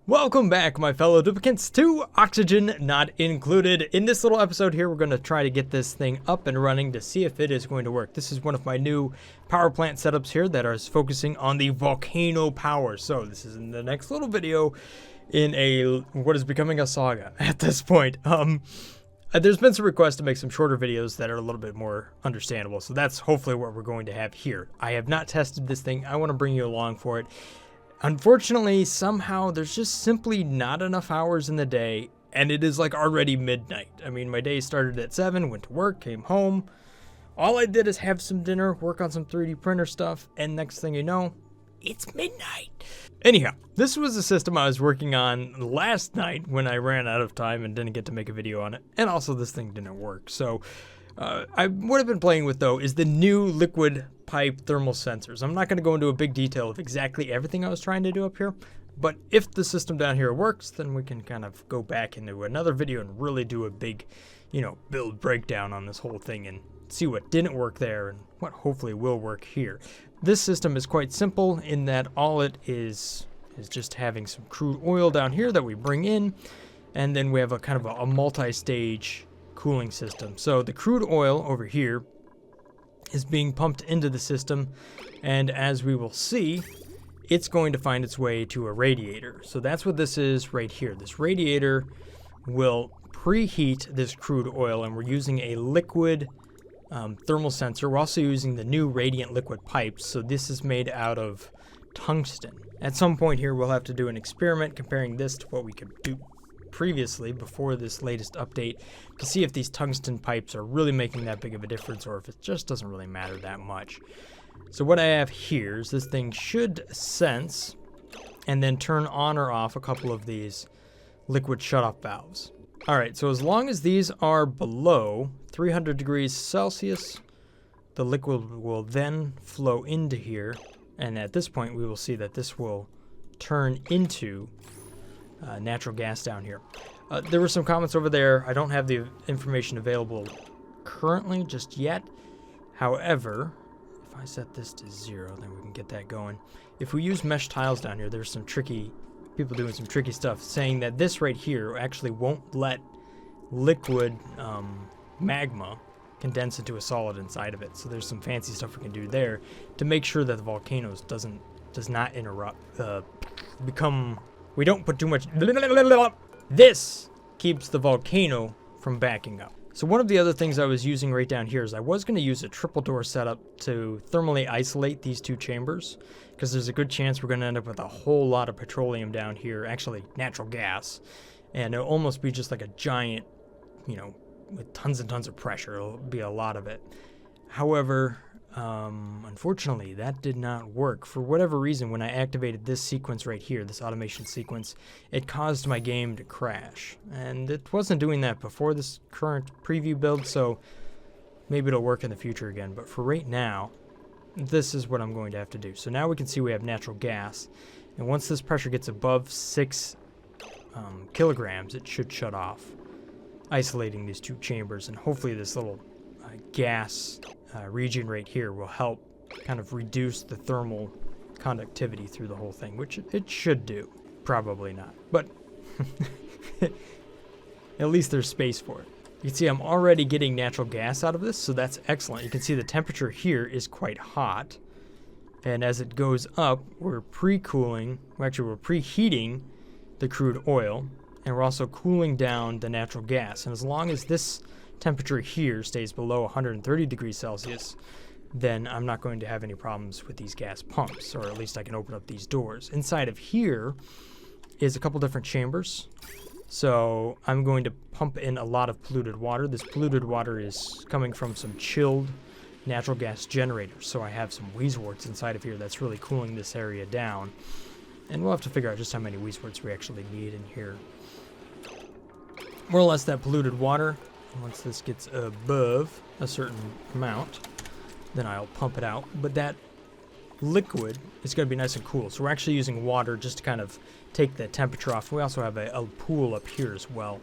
Welcome back, my fellow duplicants, to Oxygen Not Included. In this little episode here, we're going to try to get this thing up and running to see if it is going to work. This is one of my new power plant setups here that is focusing on the Volcano power. So this is in the next little video in what is becoming a saga at this point. There's been some requests to make some shorter videos that are a little bit more understandable. So that's hopefully what we're going to have here. I have not tested this thing. I want to bring you along for it. Unfortunately, somehow, there's just simply not enough hours in the day, and it is like already midnight. I mean, my day started at 7, went to work, came home. All I did is have some dinner, work on some 3D printer stuff, and next thing you know, it's midnight. Anyhow, this was a system I was working on last night when I ran out of time and didn't get to make a video on it, and also this thing didn't work. So, what I've been playing with, though, is the new liquid pipe thermal sensors. I'm not going to go into a big detail of exactly everything I was trying to do up here, but if the system down here works, then we can kind of go back into another video and really do a big, build breakdown on this whole thing and see what didn't work there and what hopefully will work here. This system is quite simple in that all it is just having some crude oil down here that we bring in, and then we have a kind of a multi-stage cooling system. So the crude oil over here is being pumped into the system, and as we will see, it's going to find its way to a radiator. So that's what this is right here. This radiator will preheat this crude oil, and we're using a liquid thermal sensor. We're also using the new radiant liquid pipes, so this is made out of tungsten. At some point here, we'll have to do an experiment comparing this to what we could do previously before this latest update to see if these tungsten pipes are really making that big of a difference or if it just doesn't really matter that much. So what I have here is this thing should sense and then turn on or off a couple of these liquid shutoff valves. Alright, so as long as these are below 300 degrees Celsius, the liquid will then flow into here, and at this point we will see that this will turn into natural gas down here. There were some comments over there. I don't have the information available currently just yet. However, if I set this to 0, then we can get that going. If we use mesh tiles down here, there's some people doing some tricky stuff saying that this right here actually won't let liquid magma condense into a solid inside of it. So there's some fancy stuff we can do there to make sure that the volcanoes does not interrupt, we don't put too much. This keeps the volcano from backing up. So one of the other things I was using right down here is I was going to use a triple door setup to thermally isolate these two chambers, because there's a good chance we're going to end up with a whole lot of petroleum down here, actually natural gas, and it'll almost be just like a giant, with tons and tons of pressure. It'll be a lot of it. However, unfortunately, that did not work. For whatever reason, when I activated this sequence right here, this automation sequence, it caused my game to crash. And it wasn't doing that before this current preview build, so maybe it'll work in the future again. But for right now, this is what I'm going to have to do. So now we can see we have natural gas. And once this pressure gets above 6 kilograms, it should shut off, isolating these two chambers. And hopefully this little gas region right here will help kind of reduce the thermal conductivity through the whole thing, which it should do. Probably not, but at least there's space for it. You can see I'm already getting natural gas out of this, so that's excellent. You can see the temperature here is quite hot, and as it goes up, we're preheating the crude oil, and we're also cooling down the natural gas. And as long as this temperature here stays below 130 degrees Celsius, then I'm not going to have any problems with these gas pumps, or at least I can open up these doors. Inside of here is a couple different chambers, so I'm going to pump in a lot of polluted water. This polluted water is coming from some chilled natural gas generators, so I have some wheezeworts inside of here that's really cooling this area down, and we'll have to figure out just how many wheezeworts we actually need in here. More or less that polluted water, once this gets above a certain amount, then I'll pump it out. But that liquid is going to be nice and cool. So we're actually using water just to kind of take the temperature off. We also have a pool up here as well.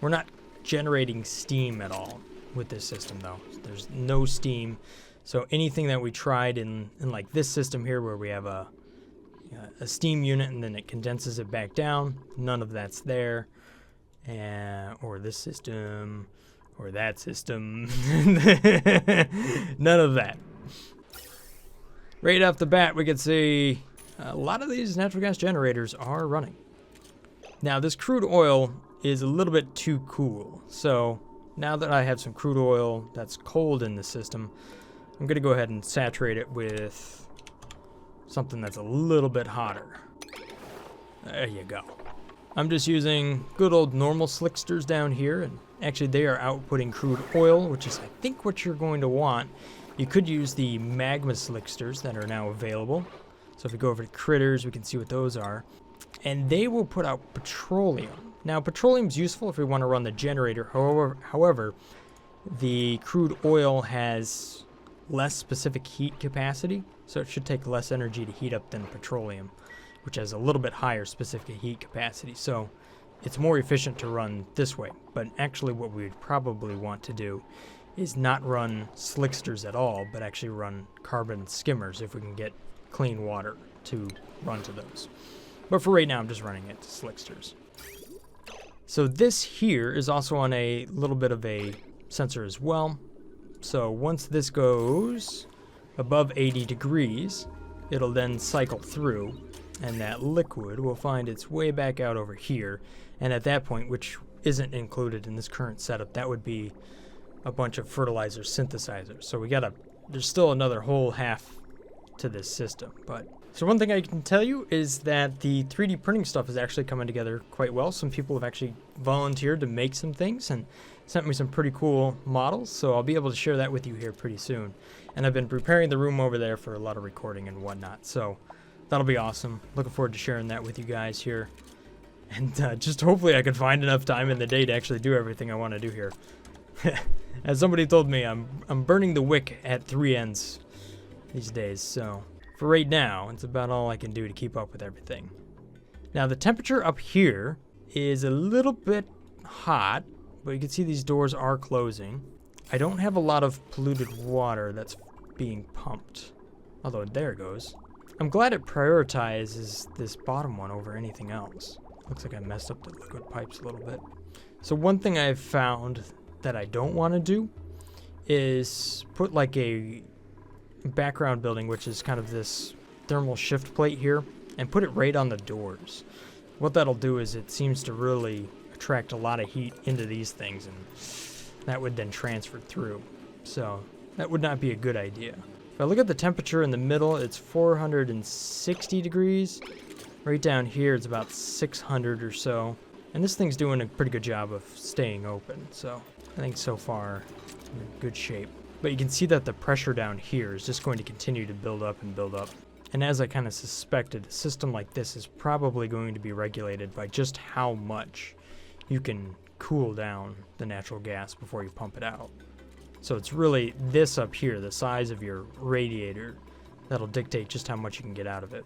We're not generating steam at all with this system, though. There's no steam. So anything that we tried in like this system here, where we have a a steam unit, and then it condenses it back down. None of that's there. Or this system, or that system. None of that. Right off the bat, we can see a lot of these natural gas generators are running. Now, this crude oil is a little bit too cool. So now that I have some crude oil that's cold in the system, I'm going to go ahead and saturate it with something that's a little bit hotter. There you go. I'm just using good old normal slicksters down here, and actually they are outputting crude oil, which is I think what you're going to want. You could use the magma slicksters that are now available. So if we go over to critters, we can see what those are. And they will put out petroleum. Now, petroleum's useful if we want to run the generator. However, the crude oil has less specific heat capacity, so it should take less energy to heat up than petroleum, which has a little bit higher specific heat capacity. So it's more efficient to run this way. But actually what we would probably want to do is not run slicksters at all, but actually run carbon skimmers if we can get clean water to run to those. But for right now, I'm just running it to slicksters. So this here is also on a little bit of a sensor as well. So once this goes above 80 degrees, it'll then cycle through, and that liquid will find its way back out over here. And at that point, which isn't included in this current setup, that would be a bunch of fertilizer synthesizers. So there's still another whole half to this system. So one thing I can tell you is that the 3D printing stuff is actually coming together quite well. Some people have actually volunteered to make some things and sent me some pretty cool models, so I'll be able to share that with you here pretty soon. And I've been preparing the room over there for a lot of recording and whatnot, so that'll be awesome. Looking forward to sharing that with you guys here. And just hopefully I can find enough time in the day to actually do everything I want to do here. As somebody told me, I'm burning the wick at 3 ends these days, so for right now, it's about all I can do to keep up with everything. Now, the temperature up here is a little bit hot, but you can see these doors are closing. I don't have a lot of polluted water that's being pumped, although there it goes. I'm glad it prioritizes this bottom one over anything else. Looks like I messed up the liquid pipes a little bit. So one thing I've found that I don't want to do is put like a background building, which is kind of this thermal shift plate here, and put it right on the doors. What that'll do is it seems to really attract a lot of heat into these things, and that would then transfer through. So that would not be a good idea. If I look at the temperature in the middle, it's 460 degrees. Right down here, it's about 600 or so. And this thing's doing a pretty good job of staying open, so I think so far we're in good shape. But you can see that the pressure down here is just going to continue to build up and build up. And as I kind of suspected, a system like this is probably going to be regulated by just how much you can cool down the natural gas before you pump it out. So it's really this up here, the size of your radiator, that'll dictate just how much you can get out of it.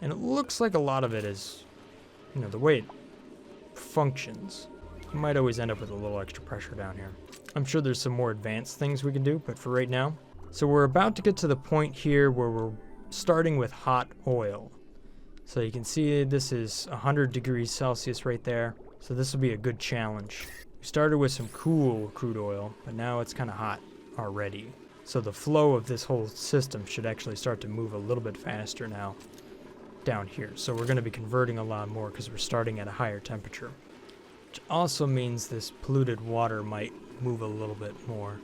And it looks like a lot of it is, the way it functions. You might always end up with a little extra pressure down here. I'm sure there's some more advanced things we can do, but for right now. So we're about to get to the point here where we're starting with hot oil. So you can see this is 100 degrees Celsius right there. So this will be a good challenge. We started with some cool crude oil, but now it's kind of hot already. So the flow of this whole system should actually start to move a little bit faster now down here. So we're going to be converting a lot more because we're starting at a higher temperature. Which also means this polluted water might move a little bit more.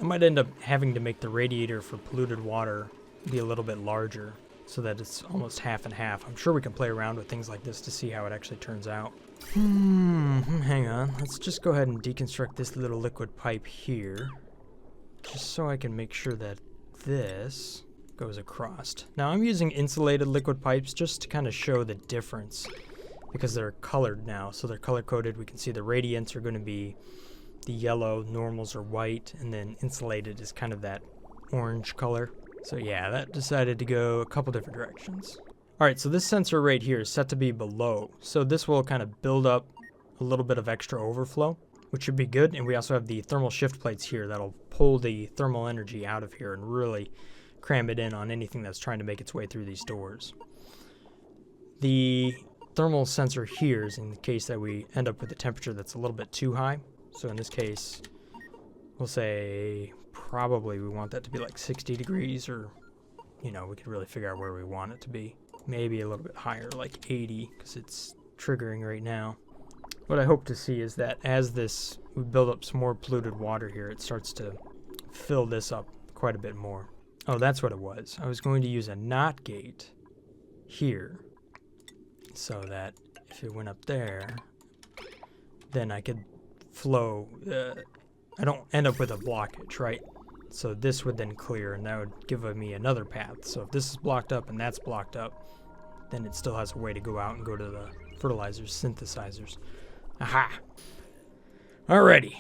I might end up having to make the radiator for polluted water be a little bit larger so that it's almost half and half. I'm sure we can play around with things like this to see how it actually turns out. Hang on. Let's just go ahead and deconstruct this little liquid pipe here, just so I can make sure that this goes across. Now I'm using insulated liquid pipes just to kind of show the difference, because they're colored now, so they're color coded. We can see the radiants are going to be the yellow, normals are white, and then insulated is kind of that orange color. So yeah, that decided to go a couple different directions. Alright, so this sensor right here is set to be below, so this will kind of build up a little bit of extra overflow, which should be good. And we also have the thermal shift plates here that'll pull the thermal energy out of here and really cram it in on anything that's trying to make its way through these doors. The thermal sensor here is in the case that we end up with a temperature that's a little bit too high. So in this case, we'll say probably we want that to be like 60 degrees, or, you know, we could really figure out where we want it to be. Maybe a little bit higher, like 80, because it's triggering right now. What I hope to see is that as we build up some more polluted water here, it starts to fill this up quite a bit more. Oh, that's what it was. I was going to use a NOT gate here so that if it went up there, then I could flow. I don't end up with a blockage, right? So this would then clear, and that would give me another path. So if this is blocked up and that's blocked up, then it still has a way to go out and go to the fertilizers, synthesizers. Aha! Alrighty.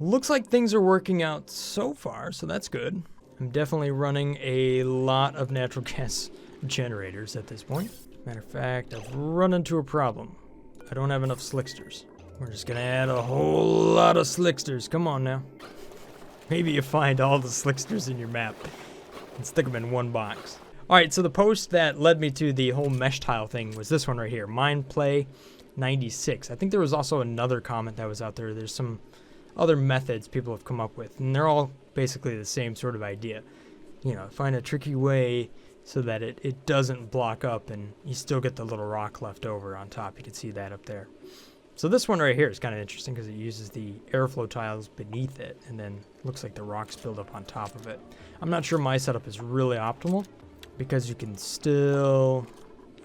Looks like things are working out so far, so that's good. I'm definitely running a lot of natural gas generators at this point. Matter of fact, I've run into a problem. I don't have enough slicksters. We're just gonna add a whole lot of slicksters. Come on now. Maybe you find all the slicksters in your map and stick them in one box. Alright, so the post that led me to the whole mesh tile thing was this one right here, Mindplay 96. I think there was also another comment that was out there. There's some other methods people have come up with, and they're all basically the same sort of idea. You know, find a tricky way so that it doesn't block up and you still get the little rock left over on top. You can see that up there. So this one right here is kind of interesting because it uses the airflow tiles beneath it, and then looks like the rocks build up on top of it. I'm not sure my setup is really optimal because you can still,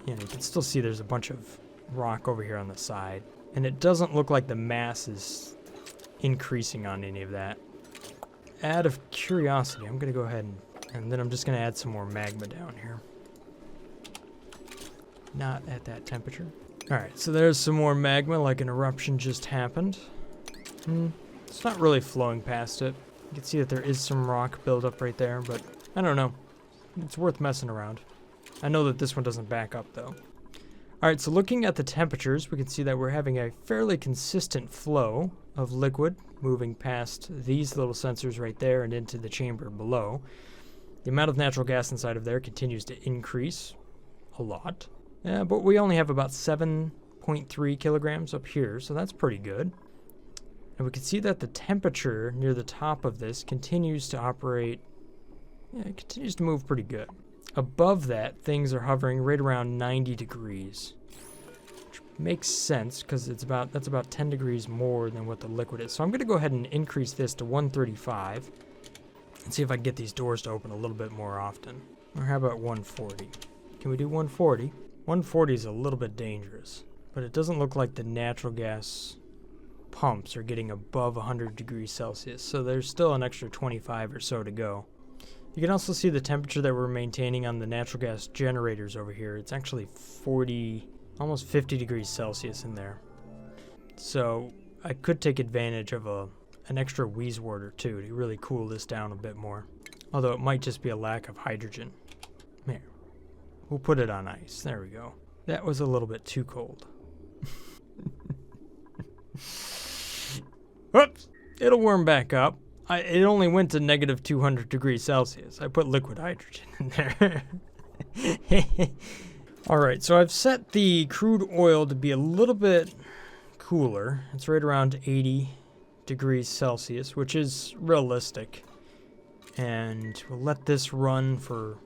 you can still see there's a bunch of rock over here on the side, and it doesn't look like the mass is increasing on any of that. Out of curiosity, I'm gonna go ahead and then I'm just gonna add some more magma down here. Not at that temperature. Alright, so there's some more magma, like an eruption just happened. It's not really flowing past it. You can see that there is some rock buildup right there, but I don't know. It's worth messing around. I know that this one doesn't back up though. Alright, so looking at the temperatures, we can see that we're having a fairly consistent flow of liquid moving past these little sensors right there and into the chamber below. The amount of natural gas inside of there continues to increase a lot. But we only have about 7.3 kilograms up here, so that's pretty good. And we can see that the temperature near the top of this continues to operate, it continues to move pretty good. Above that, things are hovering right around 90 degrees. Which makes sense, because that's about 10 degrees more than what the liquid is. So I'm going to go ahead and increase this to 135 and see if I can get these doors to open a little bit more often. Or how about 140? Can we do 140? 140 is a little bit dangerous, but it doesn't look like the natural gas pumps are getting above 100 degrees Celsius, so there's still an extra 25 or so to go. You can also see the temperature that we're maintaining on the natural gas generators over here. It's actually 40, almost 50 degrees Celsius in there. So I could take advantage of an extra wheezewort or two to really cool this down a bit more. Although it might just be a lack of hydrogen. Here, we'll put it on ice. There we go. That was a little bit too cold. Whoops! It'll warm back up. It only went to negative 200 degrees Celsius. I put liquid hydrogen in there. Alright, so I've set the crude oil to be a little bit cooler. It's right around 80 degrees Celsius, which is realistic. And we'll let this run for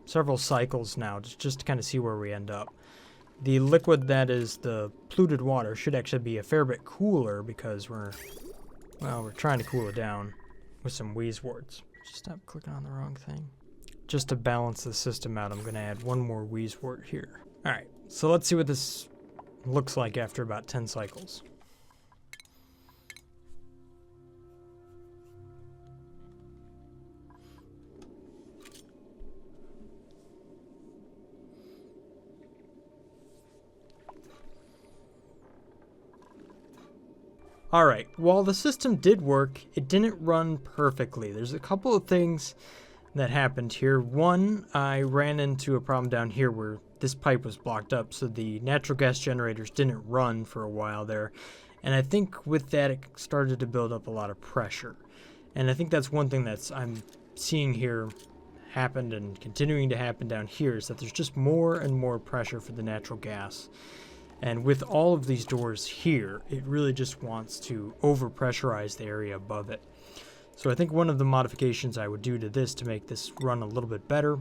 several cycles now, just to kind of see where we end up. The liquid that is the polluted water should actually be a fair bit cooler because we're trying to cool it down with some wheezeworts. Stop clicking on the wrong thing. Just to balance the system out, I'm going to add one more wheezewort here. Alright, so let's see what this looks like after about 10 cycles. Alright, while the system did work, it didn't run perfectly. There's a couple of things that happened here. One, I ran into a problem down here where this pipe was blocked up, so the natural gas generators didn't run for a while there. And I think with that, it started to build up a lot of pressure. And I think that's one thing I'm seeing here happened and continuing to happen down here is that there's just more and more pressure for the natural gas. And with all of these doors here, it really just wants to overpressurize the area above it. So I think one of the modifications I would do to this to make this run a little bit better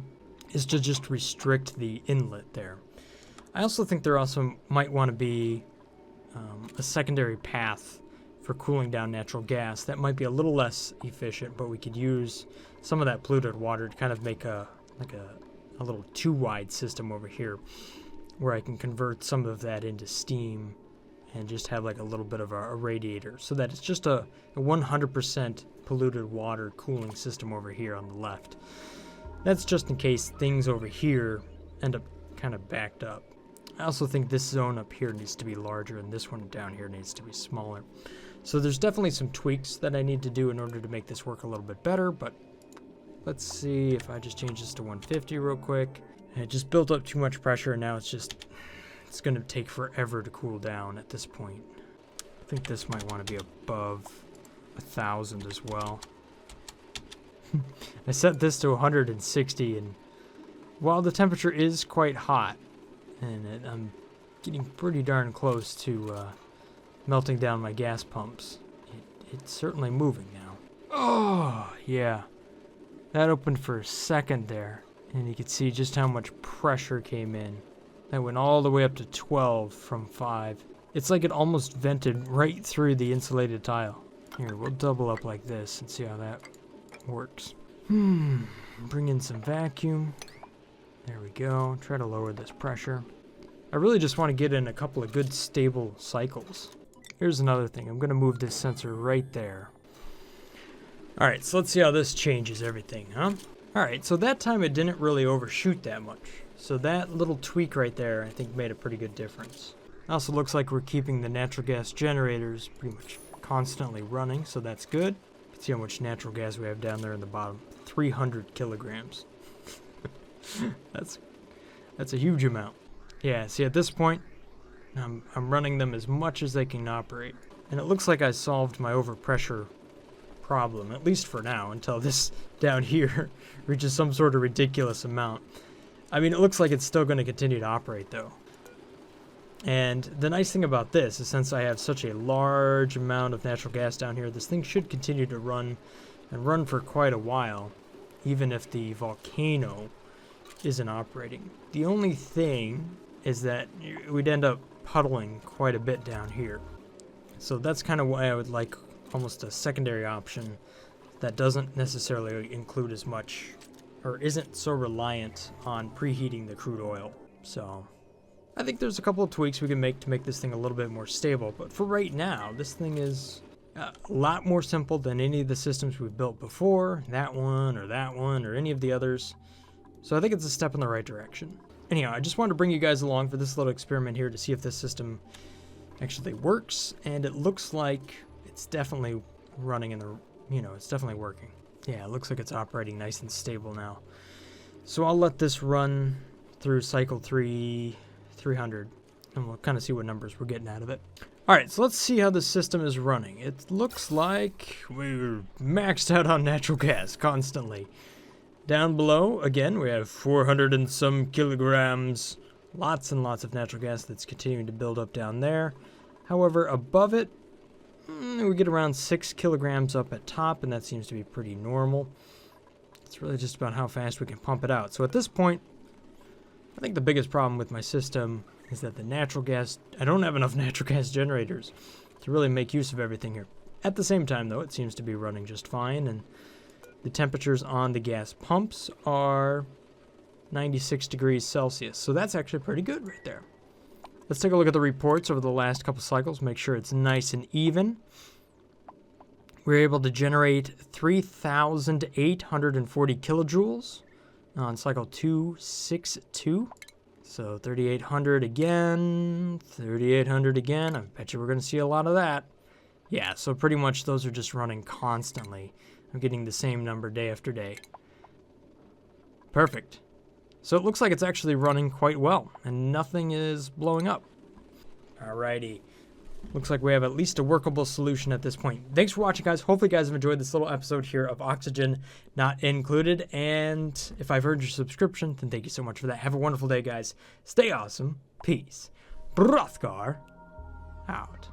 is to just restrict the inlet there. I also think there also might want to be a secondary path for cooling down natural gas that might be a little less efficient, but we could use some of that polluted water to kind of make a little too wide system over here where I can convert some of that into steam and just have like a little bit of a radiator so that it's just a 100% polluted water cooling system over here on the left. That's just in case things over here end up kind of backed up. I also think this zone up here needs to be larger and this one down here needs to be smaller. So there's definitely some tweaks that I need to do in order to make this work a little bit better, but let's see if I just change this to 150 real quick. And it just built up too much pressure and now it's going to take forever to cool down at this point. I think this might want to be above 1,000 as well. I set this to 160 and while the temperature is quite hot and I'm getting pretty darn close to melting down my gas pumps, it's certainly moving now. Oh, yeah. That opened for a second there, and you could see just how much pressure came in. That went all the way up to 12 from 5. It's like it almost vented right through the insulated tile. Here, we'll double up like this and see how that works. Bring in some vacuum. There we go. Try to lower this pressure. I really just want to get in a couple of good stable cycles. Here's another thing. I'm going to move this sensor right there. Alright, so let's see how this changes everything, huh? Alright, so that time it didn't really overshoot that much. So that little tweak right there, I think, made a pretty good difference. Also looks like we're keeping the natural gas generators pretty much constantly running, so that's good. You can see how much natural gas we have down there in the bottom. 300 kilograms. That's a huge amount. Yeah, see at this point, I'm running them as much as they can operate. And it looks like I solved my overpressure problem, at least for now, until this down here reaches some sort of ridiculous amount. I mean, it looks like it's still going to continue to operate though. And the nice thing about this is since I have such a large amount of natural gas down here, this thing should continue to run and run for quite a while, even if the Volcano isn't operating. The only thing is that we'd end up puddling quite a bit down here. So that's kind of why I would like almost a secondary option that doesn't necessarily include as much or isn't so reliant on preheating the crude oil. So I think there's a couple of tweaks we can make to make this thing a little bit more stable, but for right now, this thing is a lot more simple than any of the systems we've built before, that one or any of the others. So I think it's a step in the right direction. Anyhow, I just wanted to bring you guys along for this little experiment here to see if this system actually works, and it looks like it's definitely running in the, it's definitely working. Yeah, it looks like it's operating nice and stable now. So I'll let this run through cycle 300, and we'll kind of see what numbers we're getting out of it. Alright, so let's see how the system is running. It looks like we're maxed out on natural gas constantly. Down below, again, we have 400 and some kilograms. Lots and lots of natural gas that's continuing to build up down there. However, above it, we get around 6 kilograms up at top, and that seems to be pretty normal. It's really just about how fast we can pump it out. So at this point, I think the biggest problem with my system is that the natural gas, I don't have enough natural gas generators to really make use of everything here. At the same time, though, it seems to be running just fine, and the temperatures on the gas pumps are 96 degrees Celsius. So that's actually pretty good right there. Let's take a look at the reports over the last couple cycles, make sure it's nice and even. We're able to generate 3,840 kilojoules on cycle 262. So 3,800 again, 3,800 again. I bet you we're going to see a lot of that. Yeah, so pretty much those are just running constantly. I'm getting the same number day after day. Perfect. So it looks like it's actually running quite well, and nothing is blowing up. Alrighty. Looks like we have at least a workable solution at this point. Thanks for watching, guys. Hopefully you guys have enjoyed this little episode here of Oxygen Not Included. And if I've earned your subscription, then thank you so much for that. Have a wonderful day, guys. Stay awesome. Peace. Brothgar out.